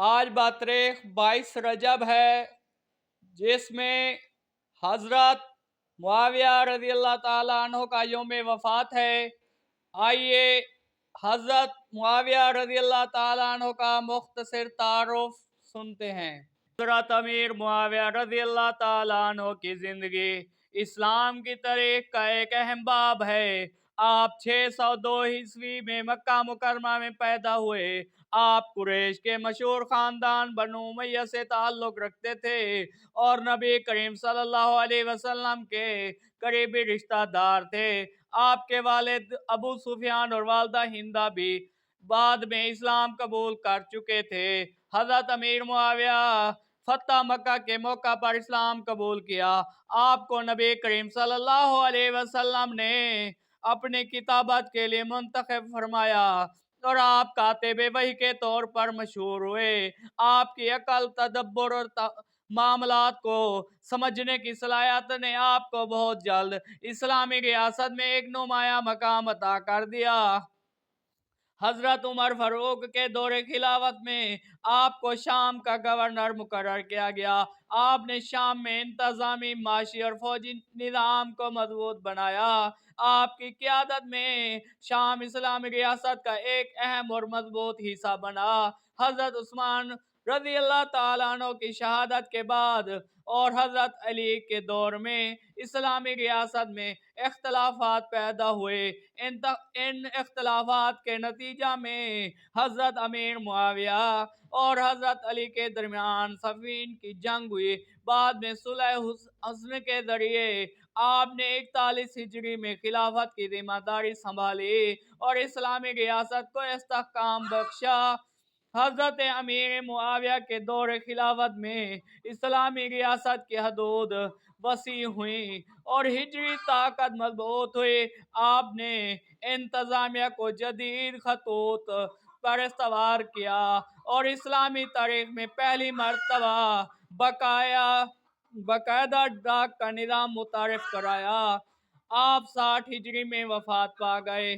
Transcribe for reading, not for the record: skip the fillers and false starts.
آج باتریخ 22 رجب ہے، جس میں حضرت معاویہ رضی اللہ تعالیٰ عنہ کا یوم وفات ہے۔ آئیے حضرت معاویہ رضی اللہ تعالیٰ عنہ کا مختصر تعارف سنتے ہیں۔ حضرت امیر معاویہ رضی اللہ تعالیٰ عنہ کی زندگی اسلام کی تاریخ کا ایک اہم باب ہے۔ آپ 602 عیسوی میں مکہ مکرمہ میں پیدا ہوئے۔ آپ قریش کے مشہور خاندان بنو امیہ سے تعلق رکھتے تھے اور نبی کریم صلی اللہ علیہ وسلم کے قریبی رشتہ دار تھے۔ آپ کے والد ابو سفیان اور والدہ ہندہ بھی بعد میں اسلام قبول کر چکے تھے۔ حضرت امیر معاویہ فتح مکہ کے موقع پر اسلام قبول کیا۔ آپ کو نبی کریم صلی اللہ علیہ وسلم نے اپنے کتابت کے لیے منتخب فرمایا اور آپ کاتب وحی کے طور پر مشہور ہوئے۔ آپ کی عقل، تدبر اور معاملات کو سمجھنے کی صلاحیت نے آپ کو بہت جلد اسلامی ریاست میں ایک نمایاں مقام عطا کر دیا۔ حضرت عمر فاروق کے دور خلافت میں آپ کو شام کا گورنر مقرر کیا گیا۔ آپ نے شام میں انتظامی، معاشی اور فوجی نظام کو مضبوط بنایا۔ آپ کی قیادت میں شام اسلامی ریاست کا ایک اہم اور مضبوط حصہ بنا۔ حضرت عثمان رضی اللہ تعالیٰ عنہ کی شہادت کے بعد اور حضرت علی کے دور میں اسلامی ریاست میں اختلافات پیدا ہوئے۔ ان اختلافات کے نتیجہ میں حضرت امیر معاویہ اور حضرت علی کے درمیان صفین کی جنگ ہوئی۔ بعد میں صلح حسن کے ذریعے آپ نے 41 ہجری میں خلافت کی ذمہ داری سنبھالی اور اسلامی ریاست کو استحکام بخشا۔ حضرت امیر معاویہ کے دور خلافت میں اسلامی ریاست کی حدود وسیع ہوئیں اور ہجری طاقت مضبوط ہوئی۔ آپ نے انتظامیہ کو جدید خطوط پر استوار کیا اور اسلامی تاریخ میں پہلی مرتبہ باقاعدہ ڈاک کا نظام متعارف کرایا۔ آپ 60 ہجری میں وفات پا گئے۔